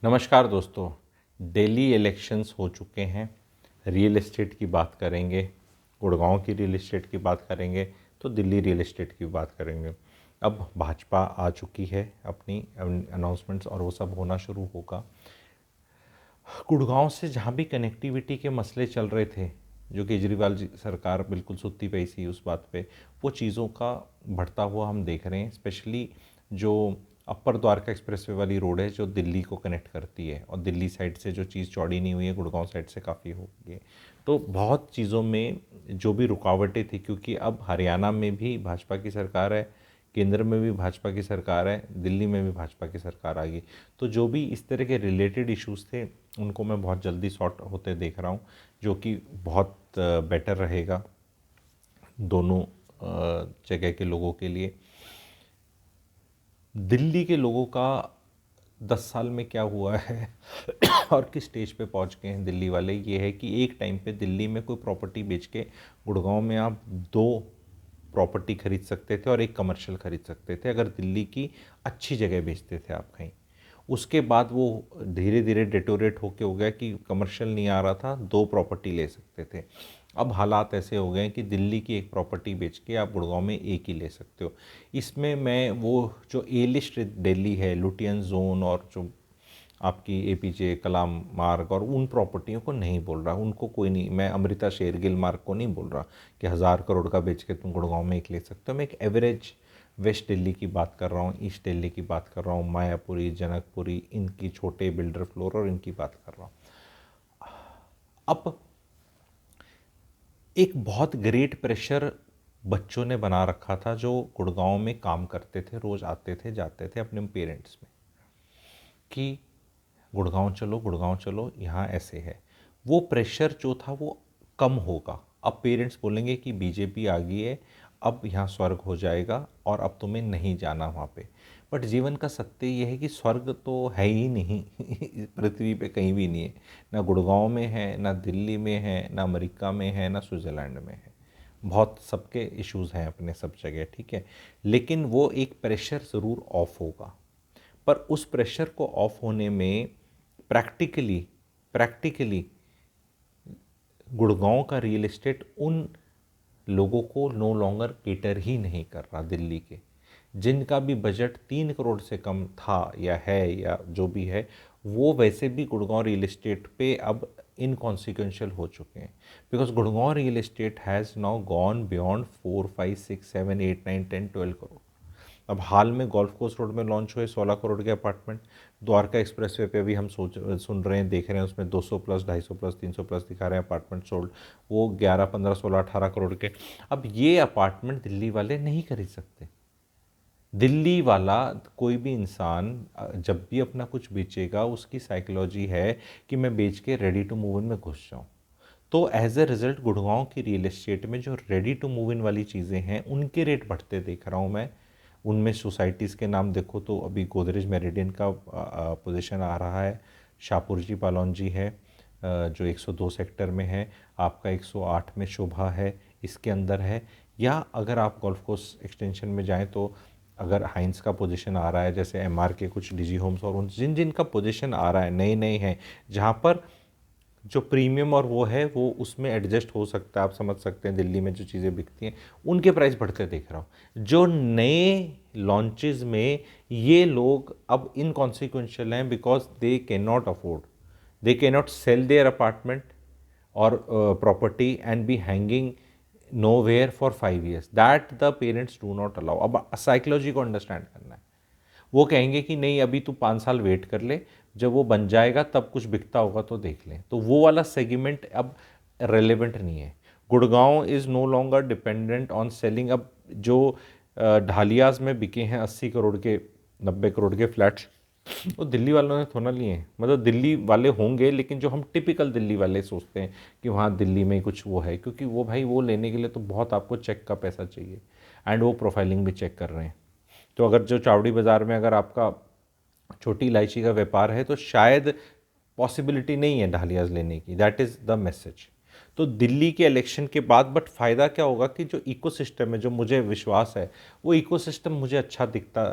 नमस्कार दोस्तों। दिल्ली इलेक्शंस हो चुके हैं। रियल एस्टेट की बात करेंगे, गुड़गांव की रियल एस्टेट की बात करेंगे, तो दिल्ली रियल एस्टेट की बात करेंगे। अब भाजपा आ चुकी है, अपनी अनाउंसमेंट्स और वो सब होना शुरू होगा। गुड़गांव से जहाँ भी कनेक्टिविटी के मसले चल रहे थे, जो केजरीवाल जी सरकार बिल्कुल सुत्ती पई सी उस बात पे, वो चीज़ों का बढ़ता हुआ हम देख रहे हैं। स्पेशली जो अपर द्वारका एक्सप्रेसवे वाली रोड है जो दिल्ली को कनेक्ट करती है, और दिल्ली साइड से जो चीज़ चौड़ी नहीं हुई है, गुड़गांव साइड से काफ़ी हो गई है। तो बहुत चीज़ों में जो भी रुकावटें थी, क्योंकि अब हरियाणा में भी भाजपा की सरकार है, केंद्र में भी भाजपा की सरकार है, दिल्ली में भी भाजपा की सरकार आ गई। तो जो भी इस तरह के रिलेटेड इश्यूज़ थे, उनको मैं बहुत जल्दी सॉर्ट होते देख रहा हूँ, जो कि बहुत बेटर रहेगा दोनों जगह के लोगों के लिए। दिल्ली के लोगों का 10 साल में क्या हुआ है और किस स्टेज पे पहुंच गए हैं दिल्ली वाले, ये है कि एक टाइम पे दिल्ली में कोई प्रॉपर्टी बेच के गुड़गांव में आप 2 प्रॉपर्टी खरीद सकते थे और एक कमर्शियल खरीद सकते थे, अगर दिल्ली की अच्छी जगह बेचते थे आप कहीं। उसके बाद वो धीरे धीरे डिटोरेट होके हो गया कि कमर्शियल नहीं आ रहा था, 2 प्रॉपर्टी ले सकते थे। अब हालात ऐसे हो गए हैं कि दिल्ली की एक प्रॉपर्टी बेच के आप गुड़गांव में एक ही ले सकते हो। इसमें मैं वो जो ए लिस्ट दिल्ली है, लुटियन जोन और जो आपकी एपीजे कलाम मार्ग और उन प्रॉपर्टियों को नहीं बोल रहा, उनको कोई नहीं। मैं अमृता शेरगिल मार्ग को नहीं बोल रहा कि 1000 करोड़ का बेच के तुम गुड़गांव में एक ले सकते हो। मैं एक एवरेज वेस्ट दिल्ली की बात कर रहा हूँ, ईस्ट दिल्ली की बात कर रहा हूँ, मायापुरी, जनकपुरी, इनकी छोटे बिल्डर फ्लोर और इनकी बात कर रहा हूँ। अब एक बहुत ग्रेट प्रेशर बच्चों ने बना रखा था, जो गुड़गांव में काम करते थे, रोज़ आते थे जाते थे अपने पेरेंट्स में, कि गुड़गांव चलो यहाँ ऐसे है। वो प्रेशर जो था वो कम होगा। अब पेरेंट्स बोलेंगे कि बीजेपी आ गई है, अब यहाँ स्वर्ग हो जाएगा और अब तुम्हें नहीं जाना वहाँ पे। बट जीवन का सत्य ये है कि स्वर्ग तो है ही नहीं पृथ्वी पे कहीं भी नहीं है। ना गुड़गांव में है, ना दिल्ली में है, ना अमेरिका में है, ना स्विट्ज़रलैंड में है। बहुत सबके इश्यूज़ हैं अपने सब जगह, ठीक है। लेकिन वो एक प्रेशर ज़रूर ऑफ होगा। पर उस प्रेशर को ऑफ होने में प्रैक्टिकली प्रैक्टिकली गुड़गांव का रियल एस्टेट उन लोगों को नो लॉन्गर केटर ही नहीं कर रहा। दिल्ली के जिनका भी बजट 3 करोड़ से कम था या है या जो भी है, वो वैसे भी गुड़गांव रियल एस्टेट पे अब इनकॉन्सिक्वेंशियल हो चुके हैं। Because Gurgaon real estate has now gone beyond 4, 5, 6, 7, 8, 9, 10, 12 crore. अब हाल में गोल्फ कोर्स रोड में लॉन्च हुए 16 करोड़ के अपार्टमेंट। द्वारका एक्सप्रेसवे पे अभी हम सुन रहे हैं, देख रहे हैं, उसमें 200 प्लस, 250 प्लस, 300 प्लस दिखा रहे हैं अपार्टमेंट सोल्ड। वो 11, 15, 16, 18 करोड़ के। अब ये अपार्टमेंट दिल्ली वाले नहीं खरीद सकते। दिल्ली वाला कोई भी इंसान जब भी अपना कुछ बेचेगा, उसकी साइकोलॉजी है कि मैं बेच के रेडी टू मूव इन में घुस जाऊँ। तो एज ए रिज़ल्ट गुड़गांव की रियल एस्टेट में जो रेडी टू मूव इन वाली चीज़ें हैं, उनके रेट बढ़ते देख रहा हूँ मैं। उनमें सोसाइटीज़ के नाम देखो तो अभी गोदरेज मेरिडियन का पोजीशन आ रहा है, शाहपुरजी पालौंजी है जो 102 सेक्टर में है, आपका 108 में शोभा है, इसके अंदर है। या अगर आप गोल्फ कोर्स एक्सटेंशन में जाएं तो अगर हाइंस का पोजीशन आ रहा है, जैसे एमआर के कुछ डिजी होम्स और उन जिन जिन का पोजीशन आ रहा है, नए नए हैं, जहाँ पर जो प्रीमियम और वो है वो उसमें एडजस्ट हो सकता है। आप समझ सकते हैं दिल्ली में जो चीज़ें बिकती हैं, उनके प्राइस बढ़ते देख रहा हूँ। जो नए लॉन्चेस में ये लोग अब इनकॉन्सिक्वेंशियल हैं, because they can not afford, they can not sell their apartment और property and be hanging no where for 5 years, that the parents do not allow. अब साइकोलॉजी को अंडरस्टैंड करना है। वो कहेंगे कि नहीं, अभी तू 5 साल वेट कर ले, जब वो बन जाएगा तब कुछ बिकता होगा तो देख लें। तो वो वाला सेगमेंट अब रेलेवेंट नहीं है। Gurgaon is no longer dependent on selling. अब जो ढालियाज़ में बिके हैं 80 करोड़ के, 90 करोड़ के फ्लैट्स, वो दिल्ली वालों ने थोड़ा लिए हैं। मतलब दिल्ली वाले होंगे, लेकिन जो हम टिपिकल दिल्ली वाले सोचते हैं कि वहाँ दिल्ली में कुछ वो है, क्योंकि वो भाई वो लेने के लिए तो बहुत आपको चेक का पैसा चाहिए, एंड वो प्रोफाइलिंग भी चेक कर रहे हैं। तो अगर जो चावड़ी बाज़ार में अगर आपका छोटी इलायची का व्यापार है, तो शायद पॉसिबिलिटी नहीं है ढालियाज़ लेने की। That is the message. तो दिल्ली के इलेक्शन के बाद बट फ़ायदा क्या होगा कि जो इकोसिस्टम है, जो मुझे विश्वास है, वो इकोसिस्टम मुझे अच्छा दिखता,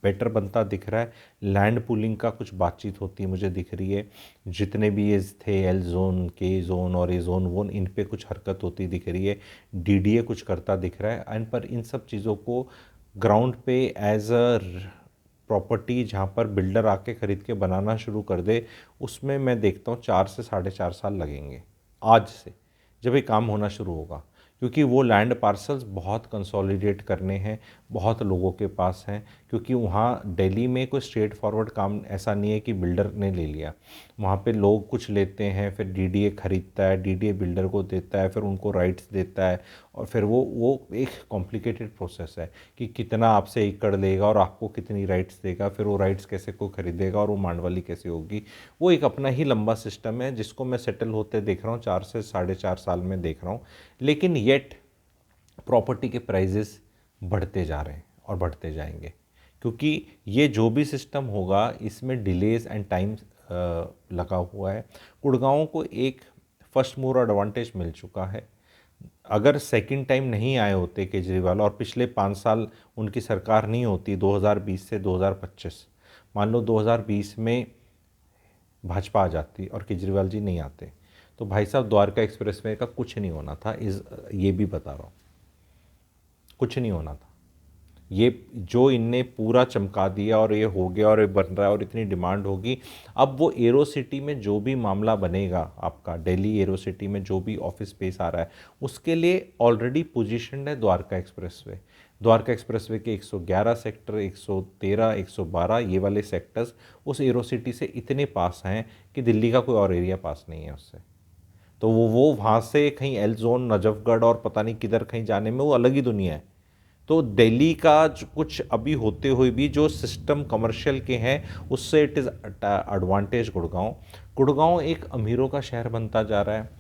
बेटर बनता दिख रहा है। लैंड पूलिंग का कुछ बातचीत होती मुझे दिख रही है। जितने भी ये थे एल जोन, के जोन और ए जोन वोन, इन पे कुछ हरकत होती दिख रही है। डीडीए कुछ करता दिख रहा है। एंड पर इन सब चीज़ों को ग्राउंड पे एज अ प्रॉपर्टी जहाँ पर बिल्डर आके ख़रीद के बनाना शुरू कर दे, उसमें मैं देखता हूँ 4 से 4.5 साल लगेंगे आज से, जब ये काम होना शुरू होगा। क्योंकि वो लैंड पार्सल्स बहुत कंसोलिडेट करने हैं, बहुत लोगों के पास हैं। क्योंकि वहाँ दिल्ली में कोई स्ट्रेट फॉरवर्ड काम ऐसा नहीं है कि बिल्डर ने ले लिया। वहाँ पे लोग कुछ लेते हैं, फिर डीडीए खरीदता है, डीडीए बिल्डर को देता है, फिर उनको राइट्स देता है, और फिर वो एक कॉम्प्लिकेटेड प्रोसेस है कि कितना आपसे एकड़ लेगा और आपको कितनी राइट्स देगा, फिर वो राइट्स कैसे को खरीदेगा और वो मांडवाली कैसे होगी। वो एक अपना ही लंबा सिस्टम है जिसको मैं सेटल होते देख रहा हूँ, 4 से 4.5 साल में देख रहा हूँ। लेकिन येट प्रॉपर्टी के प्राइजेस बढ़ते जा रहे हैं और बढ़ते जाएंगे, क्योंकि ये जो भी सिस्टम होगा इसमें डिलेज एंड टाइम लगा हुआ है। गुड़गांव को एक फर्स्ट मूवर एडवांटेज मिल चुका है। अगर सेकंड टाइम नहीं आए होते केजरीवाल और पिछले 5 साल उनकी सरकार नहीं होती, 2020 से 2025, मान लो 2020 में भाजपा आ जाती और केजरीवाल जी नहीं आते, तो भाई साहब द्वारका एक्सप्रेसवे का कुछ नहीं होना था। ये भी बता रहा हूँ, कुछ नहीं होना था। ये जो इनने पूरा चमका दिया और ये हो गया और ये बन रहा है और इतनी डिमांड होगी। अब वो एरो सिटी में जो भी मामला बनेगा, आपका दिल्ली एरो सिटी में जो भी ऑफिस स्पेस आ रहा है, उसके लिए ऑलरेडी पोजीशन्ड है द्वारका एक्सप्रेसवे। द्वारका एक्सप्रेसवे के 111 सेक्टर, 113, 112 ये वाले सेक्टर्स उस एरो सिटी से इतने पास हैं कि दिल्ली का कोई और एरिया पास नहीं है उससे। तो वो वहाँ से कहीं एल जोन, नजफगढ़ और पता नहीं किधर कहीं जाने में वो अलग ही दुनिया है। तो दिल्ली का कुछ अभी होते हुए भी जो सिस्टम कमर्शियल के हैं, उससे it is advantage Gurgaon. Gurgaon एक अमीरों का शहर बनता जा रहा है।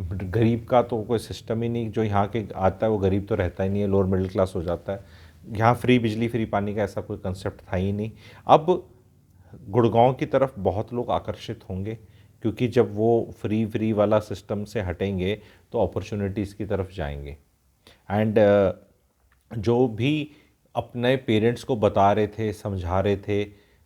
गरीब का तो कोई सिस्टम ही नहीं, जो यहाँ के आता है वो गरीब तो रहता ही नहीं है, लोअर मिडिल क्लास हो जाता है। यहाँ फ्री बिजली फ्री पानी का ऐसा कोई कंसेप्ट था ही नहीं। अब गुड़गांव की तरफ बहुत लोग आकर्षित होंगे, क्योंकि जब वो फ्री वाला सिस्टम से हटेंगे तो अपॉर्चुनिटीज़ की तरफ जाएंगे। एंड जो भी अपने पेरेंट्स को बता रहे थे, समझा रहे थे,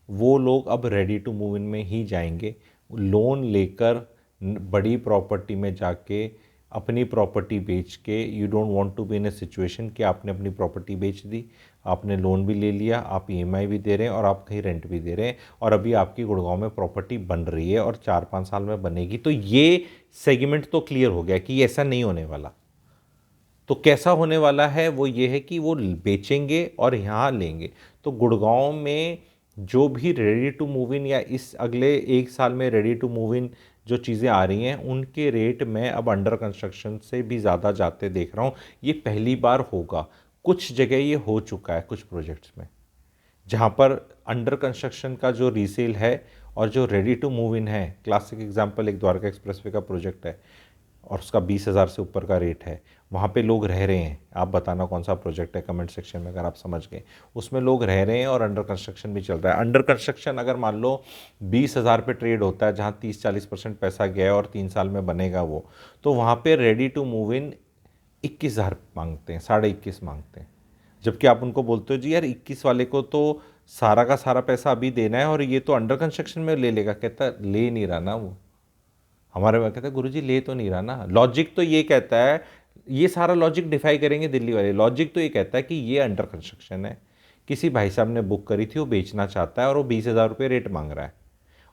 वो लोग अब रेडी टू मूव इन में ही जाएंगे। लोन लेकर बड़ी प्रॉपर्टी में जाके अपनी प्रॉपर्टी बेच के, you don't want to be in a situation कि आपने अपनी प्रॉपर्टी बेच दी, आपने लोन भी ले लिया, आप ईएमआई भी दे रहे हैं और आप कहीं रेंट भी दे रहे हैं, और अभी आपकी गुड़गांव में प्रॉपर्टी बन रही है और 4-5 साल में बनेगी। तो ये सेगमेंट तो क्लियर हो गया कि ऐसा नहीं होने वाला। तो कैसा होने वाला है वो ये है कि वो बेचेंगे और यहाँ लेंगे। तो गुड़गांव में जो भी रेडी टू मूव इन या इस अगले 1 साल में रेडी टू मूव इन जो चीज़ें आ रही हैं, उनके रेट मैं अब अंडर कंस्ट्रक्शन से भी ज़्यादा जाते देख रहा हूँ। ये पहली बार होगा, कुछ जगह ये हो चुका है कुछ प्रोजेक्ट्स में, जहाँ पर अंडर कंस्ट्रक्शन का जो रीसेल है और जो रेडी टू मूव इन है। क्लासिक एग्जांपल एक द्वारका एक्सप्रेसवे का प्रोजेक्ट है और उसका 20,000 से ऊपर का रेट है। वहाँ पे लोग रह रहे हैं, आप बताना कौन सा प्रोजेक्ट है कमेंट सेक्शन में अगर आप समझ गए। उसमें लोग रह रहे हैं और अंडर कंस्ट्रक्शन भी चल रहा है। अंडर कंस्ट्रक्शन अगर मान लो 20,000 पे ट्रेड होता है, जहाँ 30-40% पैसा गया है और 3 साल में बनेगा वो, तो वहाँ पे रेडी टू मूव इन 21,000 मांगते हैं, 21.5 मांगते हैं। जबकि आप उनको बोलते हो जी यार 21 वाले को तो सारा का सारा पैसा अभी देना है और ये तो अंडर कंस्ट्रक्शन में ले लेगा। कहता ले नहीं रहा ना वो। हमारे वहाँ कहते हैं गुरुजी ले तो नहीं रहा ना। लॉजिक तो ये कहता है, ये सारा लॉजिक डिफाई करेंगे दिल्ली वाले। लॉजिक तो ये कहता है कि ये अंडर कंस्ट्रक्शन है, किसी भाई साहब ने बुक करी थी, वो बेचना चाहता है और वो 20,000 रुपये रेट मांग रहा है,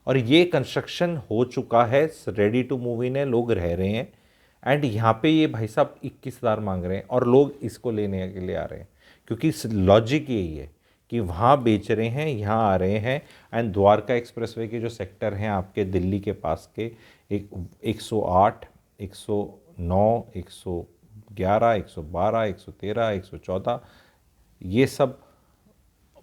और ये कंस्ट्रक्शन हो चुका है, रेडी टू मूव इन है, लोग रह रहे हैं, एंड यहाँ पे ये भाई साहब 21,000 मांग रहे हैं और लोग इसको लेने के लिए आ रहे हैं। क्योंकि लॉजिक यही है कि वहाँ बेच रहे हैं, यहाँ आ रहे हैं। एंड द्वारका एक्सप्रेसवे के जो सेक्टर हैं आपके दिल्ली के पास के, 108, 109, 111, 112, 113, 114, ये सब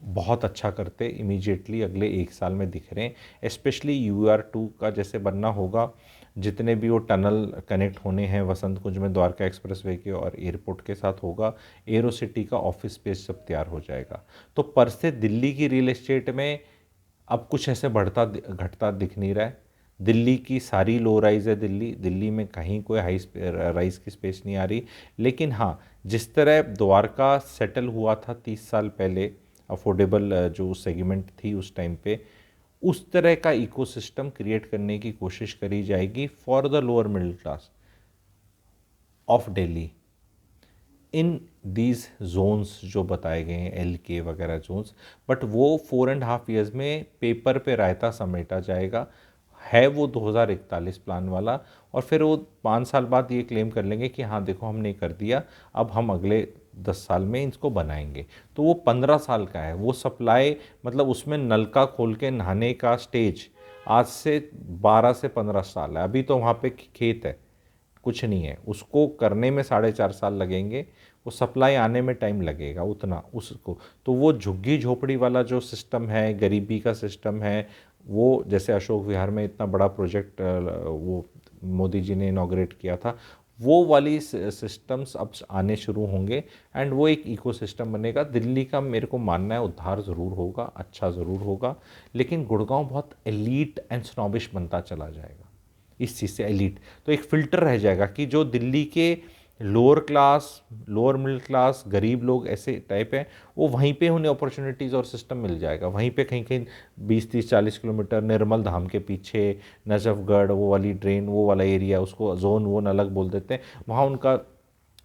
बहुत अच्छा करते इमीडिएटली अगले 1 साल में दिख रहे हैं। स्पेशली UR2 का जैसे बनना होगा, जितने भी वो टनल कनेक्ट होने हैं वसंत कुंज में द्वारका एक्सप्रेसवे के और एयरपोर्ट के साथ होगा, एरो सिटी का ऑफिस स्पेस सब तैयार हो जाएगा। तो पर से दिल्ली की रियल एस्टेट में अब कुछ ऐसे बढ़ता घटता दिख नहीं रहा है। दिल्ली की सारी लो राइज़ है, दिल्ली में कहीं कोई हाई राइज़ की स्पेस नहीं आ रही। लेकिन हाँ, जिस तरह द्वारका सेटल हुआ था 30 साल पहले, अफोर्डेबल जो सेगमेंट थी उस टाइम पे, उस तरह का इकोसिस्टम क्रिएट करने की कोशिश करी जाएगी for the lower middle class of Delhi in these zones जो बताए गए हैं, LK वगैरह जोन्स। बट वो 4.5 ईयर्स में पेपर पे रायता समेटा जाएगा, है वो 2041 प्लान वाला। और फिर वो 5 साल बाद ये क्लेम कर लेंगे कि हाँ देखो हमने कर दिया, अब हम अगले 10 साल में इसको बनाएंगे। तो वो 15 साल का है वो सप्लाई, मतलब उसमें नलका खोल के नहाने का स्टेज आज से 12 से 15 साल है। अभी तो वहाँ पे खेत है, कुछ नहीं है, उसको करने में 4.5 साल लगेंगे, वो सप्लाई आने में टाइम लगेगा उतना उसको। तो वो झुग्गी झोपड़ी वाला जो सिस्टम है, गरीबी का सिस्टम है, वो जैसे अशोक विहार में इतना बड़ा प्रोजेक्ट वो मोदी जी ने इनॉग्रेट किया था, वो वाली सिस्टम्स अब आने शुरू होंगे एंड वो एक इकोसिस्टम बनेगा। दिल्ली का मेरे को मानना है उद्धार ज़रूर होगा, अच्छा ज़रूर होगा, लेकिन गुड़गांव बहुत एलीट एंड स्नॉबिश बनता चला जाएगा इस चीज़ से। एलीट तो एक फ़िल्टर रह जाएगा कि जो दिल्ली के lower class, lower middle class, गरीब लोग ऐसे टाइप हैं, वो वहीं पे उन्हें अपॉर्चुनिटीज़ और सिस्टम मिल जाएगा। वहीं पे कहीं कहीं 20-30-40 किलोमीटर निर्मल धाम के पीछे नजफगढ़, वो वाली ड्रेन, वो वाला एरिया, उसको जोन वन अलग बोल देते हैं, वहाँ उनका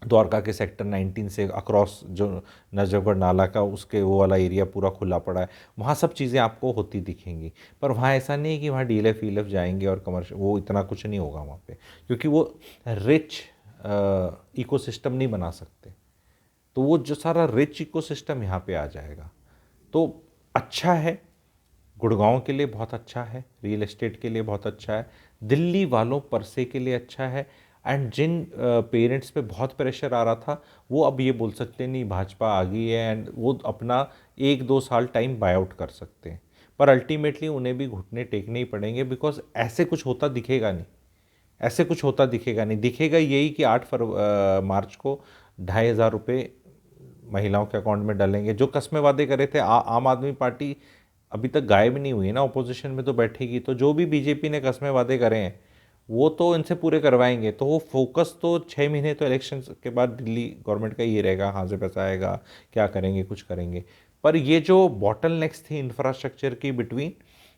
द्वारका के सेक्टर 19 से अक्रॉस जो नजफगढ़ नाला का उसके वो वाला एरिया पूरा खुला पड़ा है, वहाँ सब चीज़ें आपको होती दिखेंगी। पर वहाँ ऐसा नहीं है कि वहाँ DLF वीएलएफ जाएंगे और कमर्शियल, वो इतना कुछ नहीं होगा वहाँ पे, क्योंकि वो रिच इकोसिस्टम नहीं बना सकते। तो वो जो सारा रिच इकोसिस्टम यहाँ पे आ जाएगा। तो अच्छा है, गुड़गांव के लिए बहुत अच्छा है, रियल एस्टेट के लिए बहुत अच्छा है, दिल्ली वालों पर से के लिए अच्छा है। एंड जिन पेरेंट्स पे बहुत प्रेशर आ रहा था, वो अब ये बोल सकते हैं नहीं भाजपा आ गई है, एंड वो अपना 1-2 साल टाइम बाय आउट कर सकते हैं। पर अल्टीमेटली उन्हें भी घुटने टेकने ही पड़ेंगे, बिकॉज ऐसे कुछ होता दिखेगा नहीं, ऐसे कुछ होता दिखेगा नहीं। दिखेगा यही कि 8 मार्च को 2,500 रुपये महिलाओं के अकाउंट में डालेंगे। जो कस्में वादे करे थे, आम आदमी पार्टी अभी तक गायब नहीं हुई है ना, ऑपोजिशन में तो बैठेगी। तो जो भी बीजेपी ने कस्में वादे करे हैं वो तो इनसे पूरे करवाएंगे। तो वो फोकस तो 6 महीने तो इलेक्शन के बाद दिल्ली गवर्नमेंट का ये रहेगा, कहाँ से पैसा आएगा, क्या करेंगे, कुछ करेंगे। पर ये जो बॉटल नेक्स थी इंफ्रास्ट्रक्चर की बिटवीन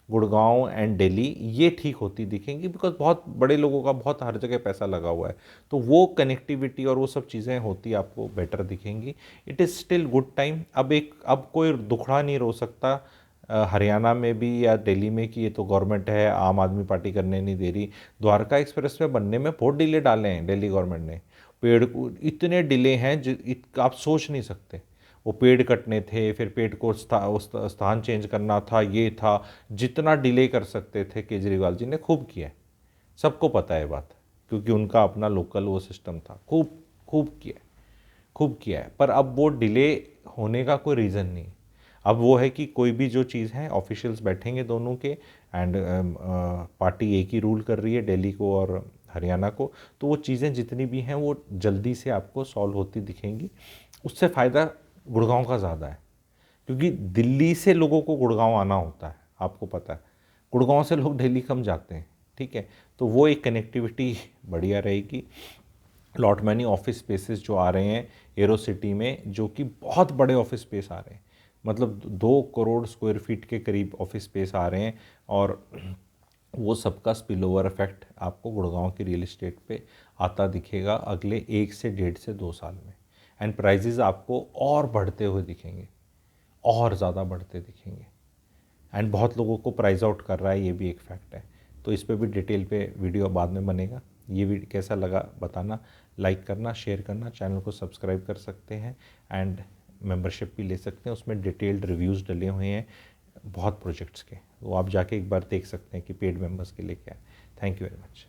गुड़गांव एंड दिल्ली, ये ठीक होती दिखेंगी, बिकॉज बहुत बड़े लोगों का बहुत हर जगह पैसा लगा हुआ है। तो वो कनेक्टिविटी और वो सब चीज़ें होती आपको बेटर दिखेंगी। It is still good time. अब कोई दुखड़ा नहीं रो सकता हरियाणा में भी या दिल्ली में कि ये तो गवर्नमेंट है, आम आदमी पार्टी करने नहीं दे रही। द्वारका एक्सप्रेस में बनने में बहुत डिले डाले हैं दिल्ली गवर्नमेंट ने, पेड़ को इतने डिले हैं आप सोच नहीं सकते। वो पेड़ कटने थे, फिर पेड़ को स्थान चेंज करना था, ये था, जितना डिले कर सकते थे केजरीवाल जी ने खूब किया है। सबको पता है बात, क्योंकि उनका अपना लोकल वो सिस्टम था। खूब खूब किया है, खूब किया है। पर अब वो डिले होने का कोई रीज़न नहीं। अब वो है कि कोई भी जो चीज़ है, ऑफिशियल्स बैठेंगे दोनों के, एंड पार्टी एक ही रूल कर रही है, दिल्ली को और हरियाणा को। तो वो चीज़ें जितनी भी हैं वो जल्दी से आपको सॉल्व होती दिखेंगी। उससे फ़ायदा गुड़गांव का ज़्यादा है, क्योंकि दिल्ली से लोगों को गुड़गांव आना होता है, आपको पता है। गुड़गांव से लोग दिल्ली कम जाते हैं, ठीक है। तो वो एक कनेक्टिविटी बढ़िया रहेगी। लॉट मैनी ऑफिस स्पेसेस जो आ रहे हैं एरो सिटी में, जो कि बहुत बड़े ऑफिस स्पेस आ रहे हैं, मतलब 2 करोड़ स्क्वायर फीट के करीब ऑफिस स्पेस आ रहे हैं। और वो सबका स्पिल ओवर इफेक्ट आपको गुड़गांव की रियल एस्टेट पे आता दिखेगा अगले 1 से 2 साल में। एंड प्राइजेज़ आपको और बढ़ते हुए दिखेंगे, और ज़्यादा बढ़ते दिखेंगे। एंड बहुत लोगों को प्राइस आउट कर रहा है, ये भी एक फैक्ट है। तो इस पे भी डिटेल पे वीडियो बाद में बनेगा। ये वीडियो कैसा लगा बताना, लाइक करना, शेयर करना, चैनल को सब्सक्राइब कर सकते हैं, एंड मेंबरशिप भी ले सकते हैं। उसमें डिटेल्ड रिव्यूज़ डले हुए हैं बहुत प्रोजेक्ट्स के, वो आप जाके एक बार देख सकते हैं कि पेड मेंबर्स के लिए क्या है। Thank you very much.